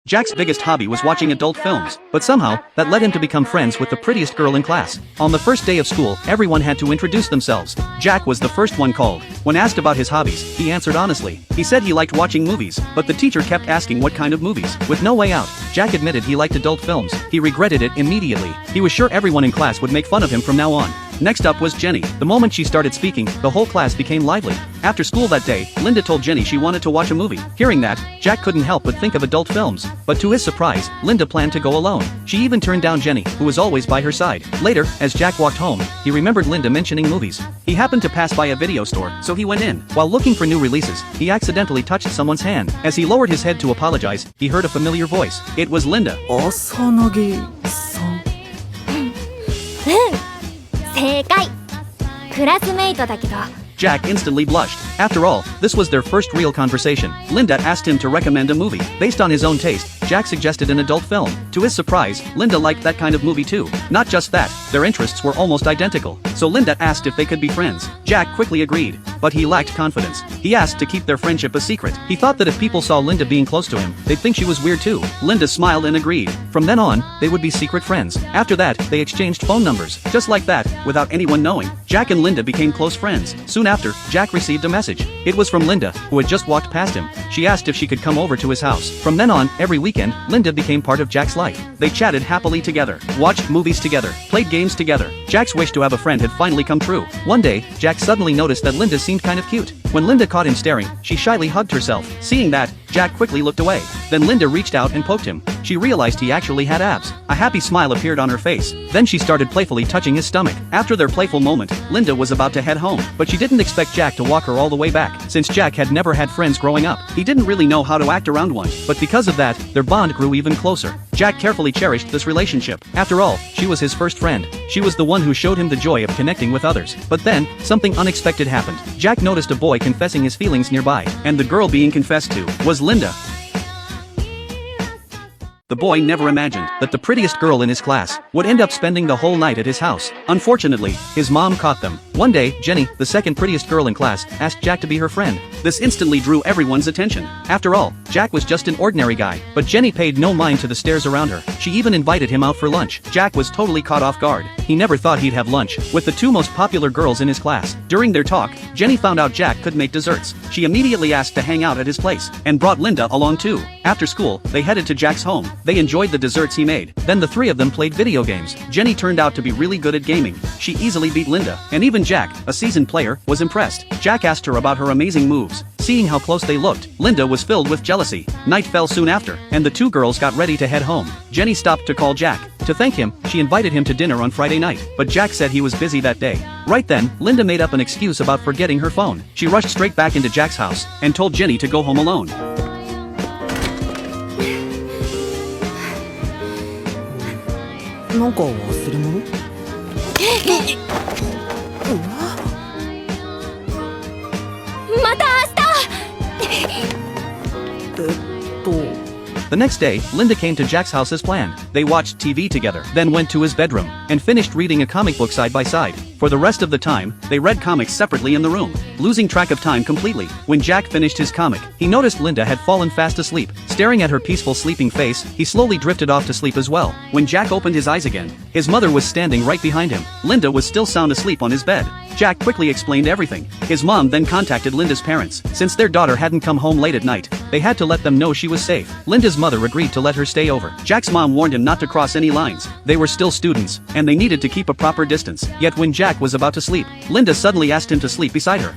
Jack's biggest hobby was watching adult films, but somehow, that led him to become friends with the prettiest girl in class. On the first day of school, everyone had to introduce themselves. Jack was the first one called. When asked about his hobbies, he answered honestly. He said he liked watching movies, but the teacher kept asking what kind of movies. With no way out, Jack admitted he liked adult films. He regretted it immediately. He was sure everyone in class would make fun of him from now on. Next up was Jenny. The moment she started speaking, the whole class became lively. After school that day, Linda told Jenny she wanted to watch a movie. Hearing that, Jack couldn't help but think of adult films. But to his surprise, Linda planned to go alone. She even turned down Jenny, who was always by her side. Later, as Jack walked home, he remembered Linda mentioning movies. He happened to pass by a video store, so he went in. While looking for new releases, he accidentally touched someone's hand. As he lowered his head to apologize, he heard a familiar voice. It was Linda. 正解クラスメイトだけど Jack instantly blushed. After all, this was their first real conversation. Linda asked him to recommend a movie. Based on his own taste, Jack suggested an adult film. To his surprise, Linda liked that kind of movie too. Not just that, their interests were almost identical. So Linda asked if they could be friends. Jack quickly agreed, but he lacked confidence. He asked to keep their friendship a secret. He thought that if people saw Linda being close to him, they'd think she was weird too. Linda smiled and agreed. From then on, they would be secret friends. After that, they exchanged phone numbers. Just like that, without anyone knowing, Jack and Linda became close friends. Soon after, Jack received a message. It was from Linda, who had just walked past him. She asked if she could come over to his house. From then on, every weekend, Linda became part of Jack's life. They chatted happily together, watched movies together, played games together. Jack's wish to have a friend had finally come true. One day, Jack suddenly noticed that Linda seemed kind of cute. When Linda caught him staring, she shyly hugged herself. Seeing that, Jack quickly looked away. Then Linda reached out and poked him. She realized he actually had abs. A happy smile appeared on her face. Then she started playfully touching his stomach. After their playful moment, Linda was about to head home, but she didn't expect Jack to walk her all the way back. Since Jack had never had friends growing up, he didn't really know how to act around one. But because of that, their bond grew even closer. Jack carefully cherished this relationship. After all, she was his first friend. She was the one who showed him the joy of connecting with others. But then, something unexpected happened. Jack noticed a boy confessing his feelings nearby, and the girl being confessed to was Linda. The boy never imagined that the prettiest girl in his class would end up spending the whole night at his house. Unfortunately, his mom caught them. One day, Jenny, the second prettiest girl in class, asked Jack to be her friend. This instantly drew everyone's attention. After all, Jack was just an ordinary guy, but Jenny paid no mind to the stares around her. She even invited him out for lunch. Jack was totally caught off guard. He never thought he'd have lunch with the two most popular girls in his class. During their talk, Jenny found out Jack could make desserts. She immediately asked to hang out at his place, and brought Linda along too. After school, they headed to Jack's home. They enjoyed the desserts he made. Then the three of them played video games. Jenny turned out to be really good at gaming. She easily beat Linda, and even Jack, a seasoned player, was impressed. Jack asked her about her amazing moves. Seeing how close they looked, Linda was filled with jealousy. Night fell soon after, and the two girls got ready to head home. Jenny stopped to call Jack. To thank him, she invited him to dinner on Friday night, but Jack said he was busy that day. Right then, Linda made up an excuse about forgetting her phone. She rushed straight back into Jack's house, and told Jenny to go home alone. なんか忘れ物？また明日 The next day, Linda came to Jack's house as planned. They watched TV together, then went to his bedroom, and finished reading a comic book side by side. For the rest of the time, they read comics separately in the room, losing track of time completely. When Jack finished his comic, he noticed Linda had fallen fast asleep. Staring at her peaceful sleeping face, he slowly drifted off to sleep as well. When Jack opened his eyes again, his mother was standing right behind him. Linda was still sound asleep on his bed. Jack quickly explained everything. His mom then contacted Linda's parents. Since their daughter hadn't come home late at night, they had to let them know she was safe. Linda's mother agreed to let her stay over. Jack's mom warned him not to cross any lines. They were still students, and they needed to keep a proper distance. Yet when Jack was about to sleep, Linda suddenly asked him to sleep beside her.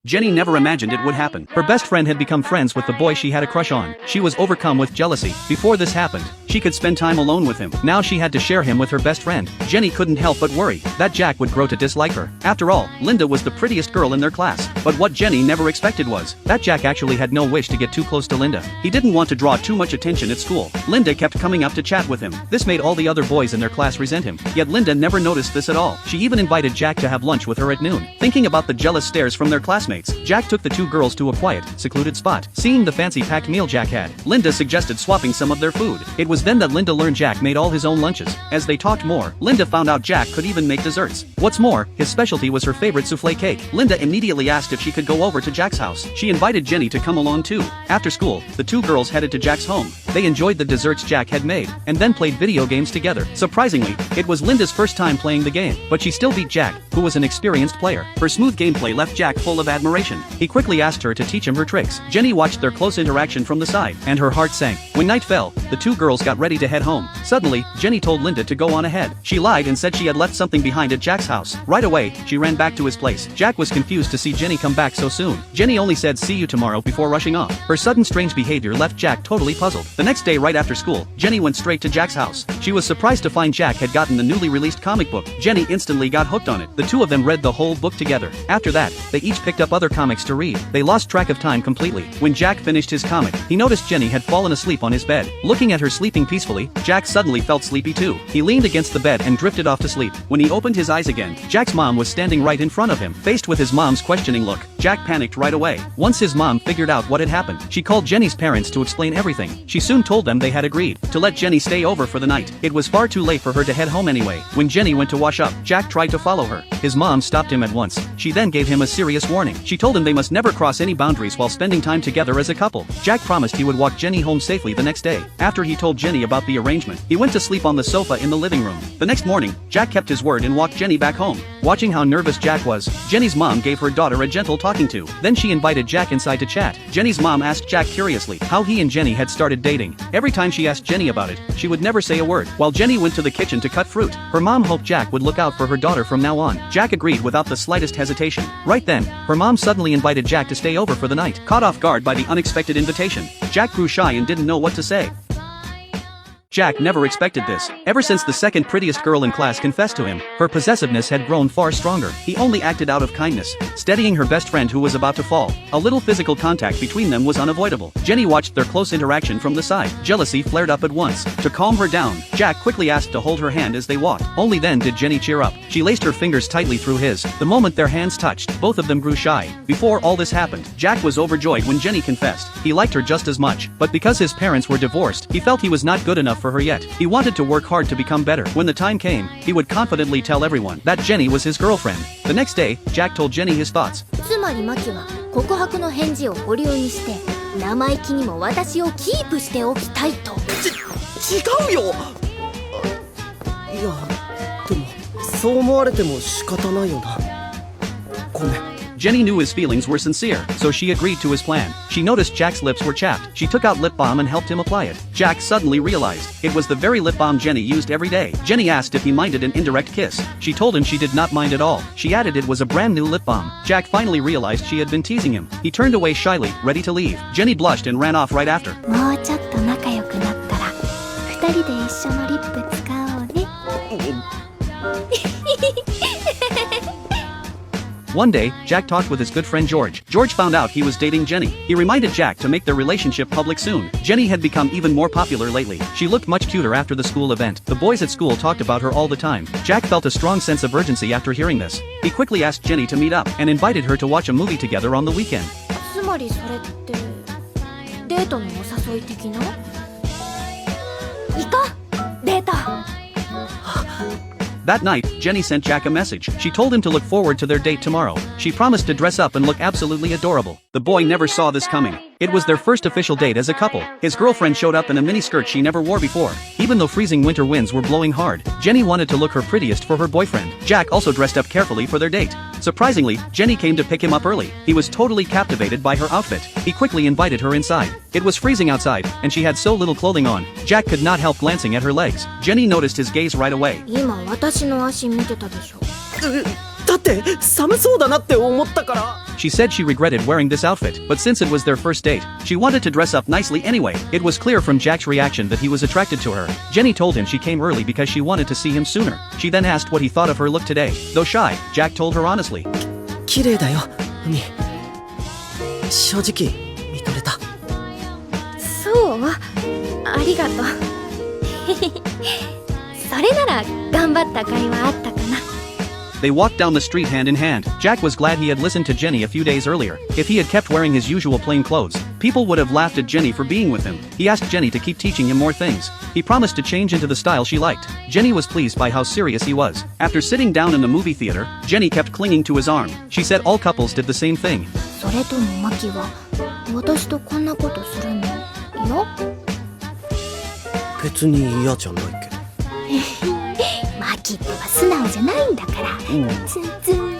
Jenny never imagined it would happen. Her best friend had become friends with the boy she had a crush on. She was overcome with jealousy. Before this happened, she could spend time alone with him. Now she had to share him with her best friend. Jenny couldn't help but worry that Jack would grow to dislike her. After all, Linda was the prettiest girl in their class. But what Jenny never expected was that Jack actually had no wish to get too close to Linda. He didn't want to draw too much attention at school. Linda kept coming up to chat with him. This made all the other boys in their class resent him. Yet Linda never noticed this at all. She even invited Jack to have lunch with her at noon. Thinking about the jealous stares from their classmates, Jack took the two girls to a quiet, secluded spot. Seeing the fancy packed meal Jack had, Linda suggested swapping some of their food. It was was then that Linda learned Jack made all his own lunches. As they talked more, Linda found out Jack could even make desserts. What's more, his specialty was her favorite souffle cake. Linda immediately asked if she could go over to Jack's house. She invited Jenny to come along too. After school, the two girls headed to Jack's home. They enjoyed the desserts Jack had made, and then played video games together. Surprisingly, it was Linda's first time playing the game, but she still beat Jack, who was an experienced player. Her smooth gameplay left Jack full of admiration. He quickly asked her to teach him her tricks. Jenny watched their close interaction from the side, and her heart sank. When night fell, the two girls got ready to head home. Suddenly, Jenny told Linda to go on ahead. She lied and said she had left something behind at Jack's house. Right away, she ran back to his place. Jack was confused to see Jenny come back so soon. Jenny only said see you tomorrow before rushing off. Her sudden strange behavior left Jack totally puzzled. The next day right after school, Jenny went straight to Jack's house. She was surprised to find Jack had gotten the newly released comic book. Jenny instantly got hooked on it. The two of them read the whole book together. After that, they each picked up other comics to read. They lost track of time completely. When Jack finished his comic, he noticed Jenny had fallen asleep on his bed. Looking at her sleeping peacefully, Jack suddenly felt sleepy too. He leaned against the bed and drifted off to sleep. When he opened his eyes again, Jack's mom was standing right in front of him. Faced with his mom's questioning look, Jack panicked right away. Once his mom figured out what had happened, she called Jenny's parents to explain everything. She soon told them they had agreed to let Jenny stay over for the night. It was far too late for her to head home anyway. When Jenny went to wash up, Jack tried to follow her. His mom stopped him at once. She then gave him a serious warning. She told him they must never cross any boundaries while spending time together as a couple. Jack promised he would walk Jenny home safely the next day. After he told Jenny about the arrangement, he went to sleep on the sofa in the living room. The next morning, Jack kept his word and walked Jenny back home. Watching how nervous Jack was, Jenny's mom gave her daughter a gentle talking to. Then she invited Jack inside to chat. Jenny's mom asked Jack curiously how he and Jenny had started dating. Every time she asked Jenny about it, she would never say a word. While Jenny went to the kitchen to cut fruit, her mom hoped Jack would look out for her daughter from now on. Jack agreed without the slightest hesitation. Right then, her mom suddenly invited Jack to stay over for the night. Caught off guard by the unexpected invitation, Jack grew shy and didn't know what to say. Jack never expected this. Ever since the second prettiest girl in class confessed to him, her possessiveness had grown far stronger. He only acted out of kindness, steadying her best friend who was about to fall. A little physical contact between them was unavoidable. Jenny watched their close interaction from the side. Jealousy flared up at once. To calm her down, Jack quickly asked to hold her hand as they walked. Only then did Jenny cheer up. She laced her fingers tightly through his. The moment their hands touched, both of them grew shy. Before all this happened, Jack was overjoyed when Jenny confessed. He liked her just as much, but because his parents were divorced, he felt he was not good enough for her yet. He wanted to work hard to become better. When the time came, he would confidently tell everyone that Jenny was his girlfriend. The next day, Jack told Jenny his thoughts. つまりマキは告白の返事を保留にして生意気にも私をキープしておきたいと。違うよ。いや、でもそう思われても仕方ないよな。ごめん。 Jenny knew his feelings were sincere, so she agreed to his plan. She noticed Jack's lips were chapped. She took out lip balm and helped him apply it. Jack suddenly realized it was the very lip balm Jenny used every day. Jenny asked if he minded an indirect kiss. She told him she did not mind at all. She added it was a brand new lip balm. Jack finally realized she had been teasing him. He turned away shyly, ready to leave. Jenny blushed and ran off right after. もうちょっと仲良くなったら二人で一緒のリップ使おうね。One day, Jack talked with his good friend George. George found out he was dating Jenny. He reminded Jack to make their relationship public soon. Jenny had become even more popular lately. She looked much cuter after the school event. The boys at school talked about her all the time. Jack felt a strong sense of urgency after hearing this. He quickly asked Jenny to meet up and invited her to watch a movie together on the weekend. つまりそれってデートのお誘い的な？行こうデート。 That night, Jenny sent Jack a message. She told him to look forward to their date tomorrow. She promised to dress up and look absolutely adorable. The boy never saw this coming. It was their first official date as a couple. His girlfriend showed up in a miniskirt she never wore before. Even though freezing winter winds were blowing hard, Jenny wanted to look her prettiest for her boyfriend. Jack also dressed up carefully for their date. Surprisingly, Jenny came to pick him up early. He was totally captivated by her outfit. He quickly invited her inside. It was freezing outside, and she had so little clothing on. Jack could not help glancing at her legs. Jenny noticed his gaze right away. 今私の足見てたでしょ。だって寒そうだなって思ったから。 She said she regretted wearing this outfit, but since it was their first date, she wanted to dress up nicely anyway. It was clear from Jack's reaction that he was attracted to her. Jenny told him she came early because she wanted to see him sooner. She then asked what he thought of her look today. Though shy, Jack told her honestly. 綺麗だよ、海。正直見とれた。そうありがとう。それなら頑張った甲斐はあったかな。 They walked down the street hand in hand. Jack was glad he had listened to Jenny a few days earlier. If he had kept wearing his usual plain clothes, People would have laughed at Jenny for being with him. He asked Jenny to keep teaching him more things. He promised to change into the style she liked. Jenny was pleased by how serious he was. After sitting down in the movie theater, Jenny kept clinging to his arm. She said all couples did the same thing. それともマキは私とこんなことするのよ。別に嫌じゃないけど。マキっては素直じゃないんだから。ツンツン。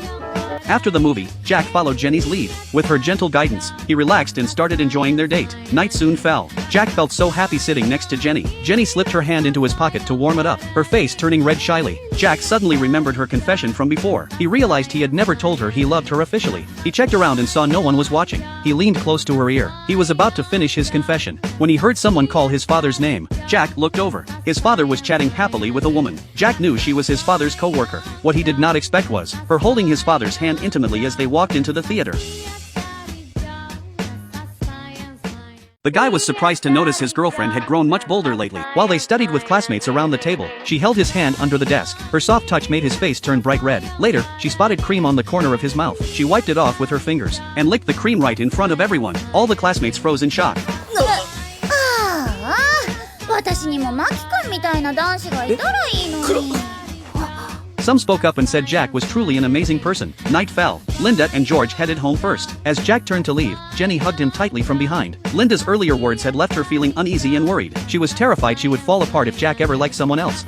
After the movie, Jack followed Jenny's lead. With her gentle guidance, he relaxed and started enjoying their date. Night soon fell. Jack felt so happy sitting next to Jenny. Jenny slipped her hand into his pocket to warm it up, her face turning red shyly. Jack suddenly remembered her confession from before. He realized he had never told her he loved her officially. He checked around and saw no one was watching. He leaned close to her ear. He was about to finish his confession when he heard someone call his father's name. Jack looked over. His father was chatting happily with a woman. Jack knew she was his father's co-worker. What he did not expect was her holding his father's hand intimately as they walked into the theater. The guy was surprised to notice his girlfriend had grown much bolder lately. While they studied with classmates around the table, she held his hand under the desk. Her soft touch made his face turn bright red. Later, she spotted cream on the corner of his mouth. She wiped it off with her fingers and licked the cream right in front of everyone. All the classmates froze in shock. 私にもマキ君みたいな男子がいたらいいのに。Some spoke up and said Jack was truly an amazing person. Night fell. Linda and George headed home first. As Jack turned to leave, Jenny hugged him tightly from behind. Linda's earlier words had left her feeling uneasy and worried. She was terrified she would fall apart if Jack ever liked someone else.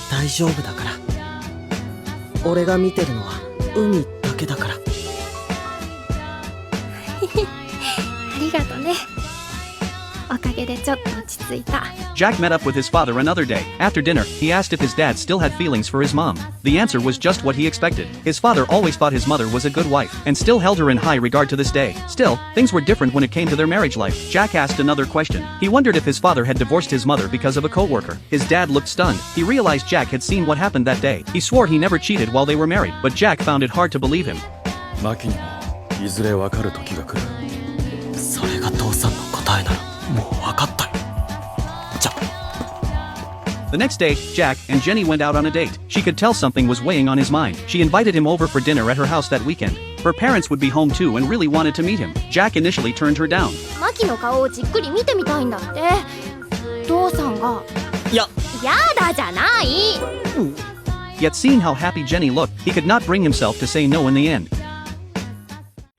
大丈夫だから。俺が見てるのは海だけだから。ありがとね。おかげでちょっと落ち着いた。Jack met up with his father another day. After dinner, he asked if his dad still had feelings for his mom. The answer was just what he expected. His father always thought his mother was a good wife, and still held her in high regard to this day. Still, things were different when it came to their marriage life. Jack asked another question. He wondered if his father had divorced his mother because of a co-worker. His dad looked stunned. He realized Jack had seen what happened that day. He swore he never cheated while they were married, but Jack found it hard to believe him. マキにもいずれ分かる時が来る。それが父さんの答えならもう分かったよ。じゃ。The next day, Jack and Jenny went out on a date. She could tell something was weighing on his mind. She invited him over for dinner at her house that weekend. Her parents would be home too and really wanted to meet him. Jack initially turned her down. マキの顔をじっくり見てみたいんだって。父さんが。やだじゃない。Yet seeing how happy Jenny looked, he could not bring himself to say no in the end.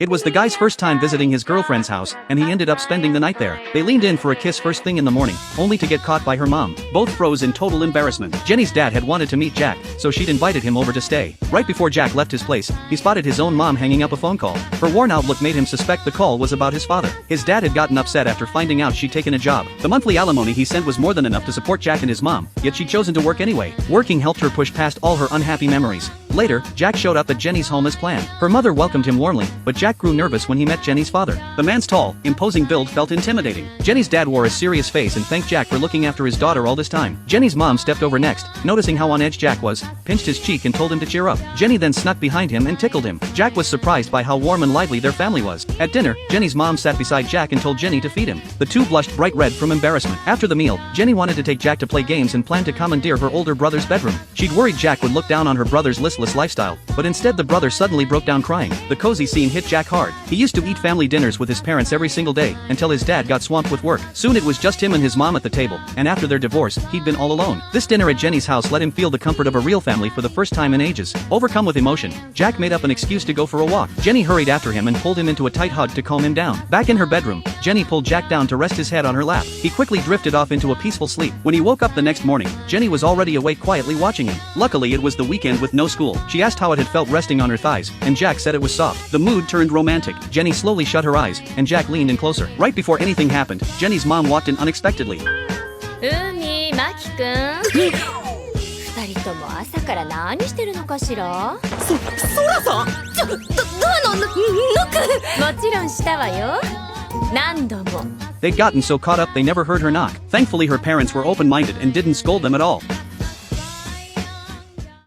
It was the guy's first time visiting his girlfriend's house, and he ended up spending the night there. They leaned in for a kiss first thing in the morning, only to get caught by her mom. Both froze in total embarrassment. Jenny's dad had wanted to meet Jack, so she'd invited him over to stay. Right before Jack left his place, he spotted his own mom hanging up a phone call. Her worn-out look made him suspect the call was about his father. His dad had gotten upset after finding out she'd taken a job. The monthly alimony he sent was more than enough to support Jack and his mom, yet she'd chosen to work anyway. Working helped her push past all her unhappy memories. Later, Jack showed up at Jenny's home as planned. Her mother welcomed him warmly, but Jack grew nervous when he met Jenny's father. The man's tall, imposing build felt intimidating. Jenny's dad wore a serious face and thanked Jack for looking after his daughter all this time. Jenny's mom stepped over next, noticing how on edge Jack was, pinched his cheek and told him to cheer up. Jenny then snuck behind him and tickled him. Jack was surprised by how warm and lively their family was. At dinner, Jenny's mom sat beside Jack and told Jenny to feed him. The two blushed bright red from embarrassment. After the meal, Jenny wanted to take Jack to play games and planned to commandeer her older brother's bedroom. She'd worried Jack would look down on her brother's listless lifestyle, but instead the brother suddenly broke down crying. The cozy scene hit Jack hard. He used to eat family dinners with his parents every single day, until his dad got swamped with work. Soon it was just him and his mom at the table, and after their divorce, he'd been all alone. This dinner at Jenny's house let him feel the comfort of a real family for the first time in ages. Overcome with emotion, Jack made up an excuse to go for a walk. Jenny hurried after him and pulled him into a tight hug to calm him down. Back in her bedroom, Jenny pulled Jack down to rest his head on her lap. He quickly drifted off into a peaceful sleep. When he woke up the next morning, Jenny was already awake quietly watching him. Luckily it was the weekend with no school. She asked how it had felt resting on her thighs, and Jack said it was soft. The mood turned romantic. Jenny slowly shut her eyes, and Jack leaned in closer. Right before anything happened, Jenny's mom walked in unexpectedly. 海、マキ君。二人とも朝から何してるのかしら。そらさん。ドアのノック。もちろんしたわよ。何度も。They'd gotten so caught up they never heard her knock. Thankfully her parents were open-minded and didn't scold them at all.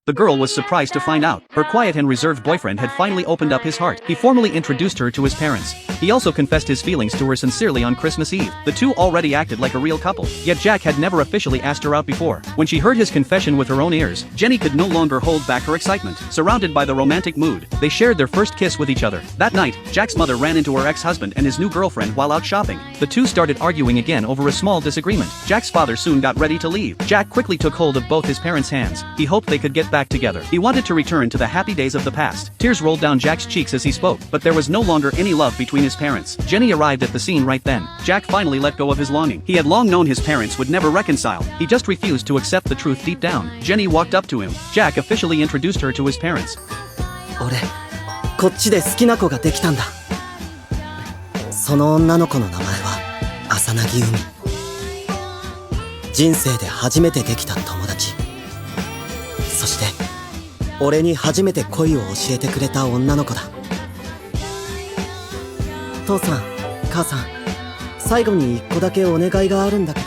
The girl was surprised to find out her quiet and reserved boyfriend had finally opened up his heart. He formally introduced her to his parents. He also confessed his feelings to her sincerely on Christmas Eve. The two already acted like a real couple, yet Jack had never officially asked her out before. When she heard his confession with her own ears, Jenny could no longer hold back her excitement. Surrounded by the romantic mood, they shared their first kiss with each other. That night, Jack's mother ran into her ex-husband and his new girlfriend while out shopping. The two started arguing again over a small disagreement. Jack's father soon got ready to leave. Jack quickly took hold of both his parents' hands. He hoped they could get back together. He wanted to return to the happy days of the past. Tears rolled down Jack's cheeks as he spoke, but there was no longer any love between his parents. Jenny arrived at the scene right then. Jack finally let go of his longing. He had long known his parents would never reconcile. He just refused to accept the truth deep down. Jenny walked up to him. Jack officially introduced her to his parents. 俺こっちで好きな子ができたんだ。その女の子の名前は浅葱海。人生で初めてできた友達。そして俺に初めて恋を教えてくれた女の子だ。父さん、母さん、最後に一個だけお願いがあるんだけど。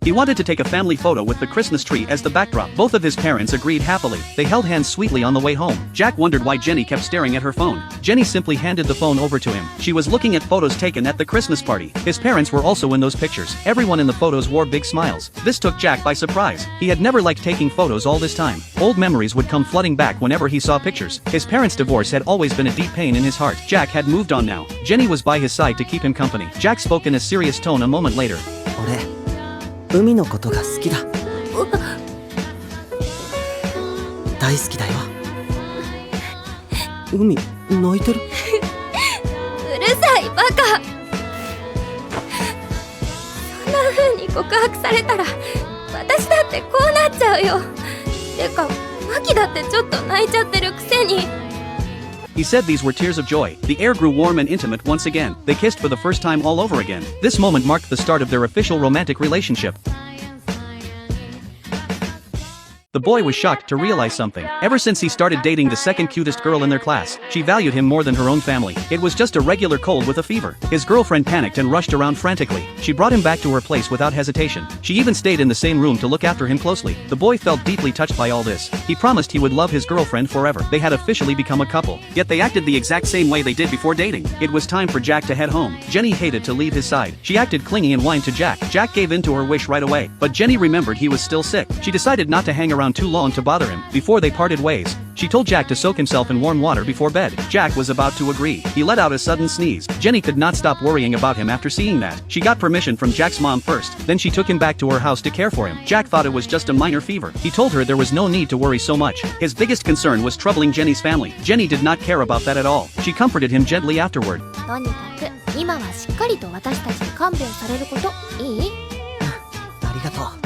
He wanted to take a family photo with the Christmas tree as the backdrop. Both of his parents agreed happily. They held hands sweetly on the way home. Jack wondered why Jenny kept staring at her phone. Jenny simply handed the phone over to him. She was looking at photos taken at the Christmas party. His parents were also in those pictures. Everyone in the photos wore big smiles. This took Jack by surprise. He had never liked taking photos all this time. Old memories would come flooding back whenever he saw pictures. His parents' divorce had always been a deep pain in his heart. Jack had moved on now. Jenny was by his side to keep him company. Jack spoke in a serious tone a moment later. 海のことが好きだ。大好きだよ。海、泣いてる？うるさいバカ。そんな風に告白されたら私だってこうなっちゃうよ。てかマキだってちょっと泣いちゃってるくせに。 He said these were tears of joy. The air grew warm and intimate once again. They kissed for the first time all over again. This moment marked the start of their official romantic relationship. The boy was shocked to realize something. Ever since he started dating the second cutest girl in their class, she valued him more than her own family. It was just a regular cold with a fever. His girlfriend panicked and rushed around frantically. She brought him back to her place without hesitation. She even stayed in the same room to look after him closely. The boy felt deeply touched by all this. He promised he would love his girlfriend forever. They had officially become a couple. Yet they acted the exact same way they did before dating. It was time for Jack to head home. Jenny hated to leave his side. She acted clingy and whined to Jack. Jack gave in to her wish right away. But Jenny remembered he was still sick. She decided not to hang around too long to bother him. Before they parted ways, she told Jack to soak himself in warm water before bed. Jack was about to agree. He let out a sudden sneeze. Jenny could not stop worrying about him after seeing that. She got permission from Jack's mom first, then she took him back to her house to care for him. Jack thought it was just a minor fever. He told her there was no need to worry so much. His biggest concern was troubling Jenny's family. Jenny did not care about that at all. She comforted him gently afterward. とにかく今はしっかりと私たちに看病されることいい？ありがとう。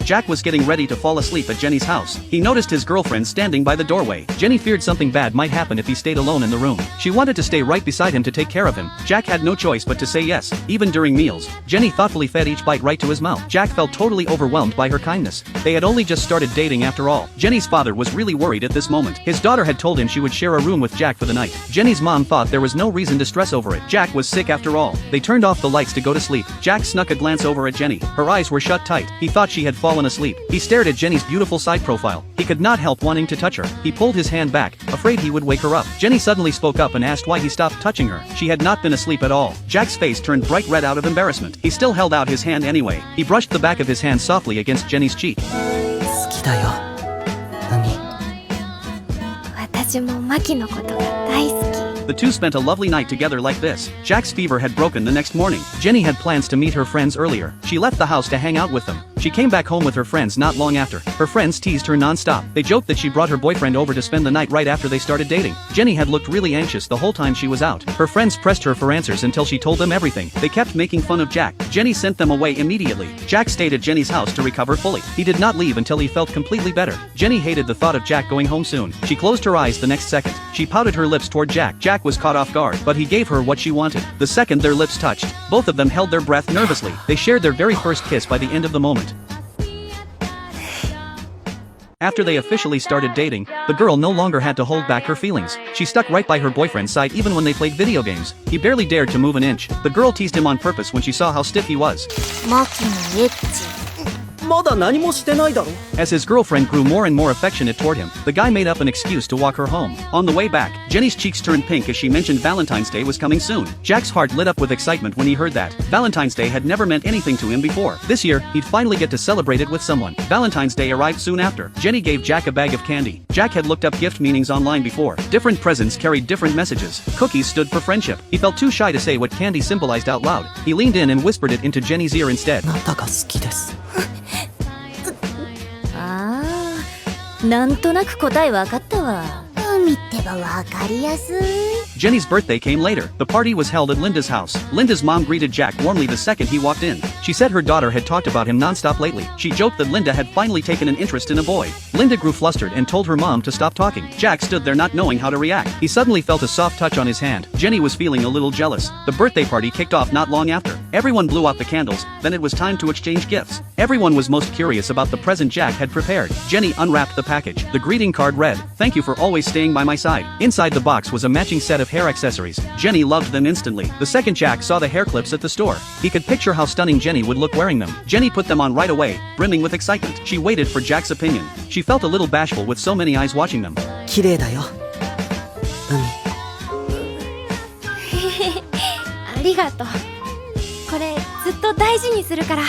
Jack was getting ready to fall asleep at Jenny's house. He noticed his girlfriend standing by the doorway. Jenny feared something bad might happen if he stayed alone in the room. She wanted to stay right beside him to take care of him. Jack had no choice but to say yes, even during meals. Jenny thoughtfully fed each bite right to his mouth. Jack felt totally overwhelmed by her kindness. They had only just started dating after all. Jenny's father was really worried at this moment. His daughter had told him she would share a room with Jack for the night. Jenny's mom thought there was no reason to stress over it. Jack was sick after all. They turned off the lights to go to sleep. Jack snuck a glance over at Jenny. Her eyes were shut tight. He thought she had fallen asleep. He stared at Jenny's beautiful side profile. He could not help wanting to touch her. He pulled his hand back, afraid he would wake her up. Jenny suddenly spoke up and asked why he stopped touching her. She had not been asleep at all. Jack's face turned bright red out of embarrassment. He still held out his hand anyway. He brushed the back of his hand softly against Jenny's cheek. 好きだよ、海。私もマキのことが大好き。 The two spent a lovely night together like this. Jack's fever had broken the next morning. Jenny had plans to meet her friends earlier. She left the house to hang out with them. She came back home with her friends not long after. Her friends teased her non-stop. They joked that she brought her boyfriend over to spend the night right after they started dating. Jenny had looked really anxious the whole time she was out. Her friends pressed her for answers until she told them everything. They kept making fun of Jack. Jenny sent them away immediately. Jack stayed at Jenny's house to recover fully. He did not leave until he felt completely better. Jenny hated the thought of Jack going home soon. She closed her eyes the next second. She pouted her lips toward Jack. Jack was caught off guard, but he gave her what she wanted. The second their lips touched, both of them held their breath nervously. They shared their very first kiss by the end of the moment. After they officially started dating, the girl no longer had to hold back her feelings. She stuck right by her boyfriend's side even when they played video games. He barely dared to move an inch. The girl teased him on purpose when she saw how stiff he was. マキのエッチ。まだ何もしてないだろ。 As his girlfriend grew more and more affectionate toward him, the guy made up an excuse to walk her home. On the way back, Jenny's cheeks turned pink as she mentioned Valentine's Day was coming soon. Jack's heart lit up with excitement when he heard that. Valentine's Day had never meant anything to him before. This year, he'd finally get to celebrate it with someone. Valentine's Day arrived soon after. Jenny gave Jack a bag of candy. Jack had looked up gift meanings online before. Different presents carried different messages. Cookies stood for friendship. He felt too shy to say what candy symbolized out loud. He leaned in and whispered it into Jenny's ear instead. あなたが好きです。ああ、なんとなく答えわかったわ。海ってばわかりやすい。 Jenny's birthday came later. The party was held at Linda's house. Linda's mom greeted Jack warmly the second he walked in. She said her daughter had talked about him nonstop lately. She joked that Linda had finally taken an interest in a boy. Linda grew flustered and told her mom to stop talking. Jack stood there not knowing how to react. He suddenly felt a soft touch on his hand. Jenny was feeling a little jealous. The birthday party kicked off not long after. Everyone blew out the candles, then it was time to exchange gifts. Everyone was most curious about the present Jack had prepared. Jenny unwrapped the package. The greeting card read, "Thank you for always staying by my side." Inside the box was a matching set of hair accessories. Jenny loved them instantly. The second Jack saw the hair clips at the store. He could picture how stunning Jenny would look wearing them. Jenny put them on right away, brimming with excitement. She waited for Jack's opinion. She felt a little bashful with so many eyes watching them. 綺麗だよ。ありがとう。これずっと大事にするから。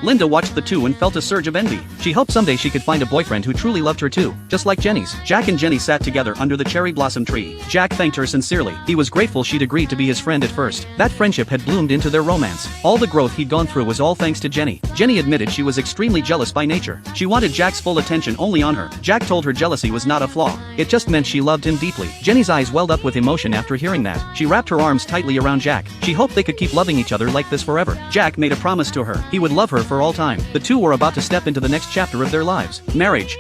Linda watched the two and felt a surge of envy. She hoped someday she could find a boyfriend who truly loved her too, just like Jenny's. Jack and Jenny sat together under the cherry blossom tree. Jack thanked her sincerely. He was grateful she'd agreed to be his friend at first. That friendship had bloomed into their romance. All the growth he'd gone through was all thanks to Jenny. Jenny admitted she was extremely jealous by nature. She wanted Jack's full attention only on her. Jack told her jealousy was not a flaw. It just meant she loved him deeply. Jenny's eyes welled up with emotion after hearing that. She wrapped her arms tightly around Jack. She hoped they could keep loving each other like this forever. Jack made a promise to her. He would love her for all time. The two were about to step into the next chapter of their lives. Marriage.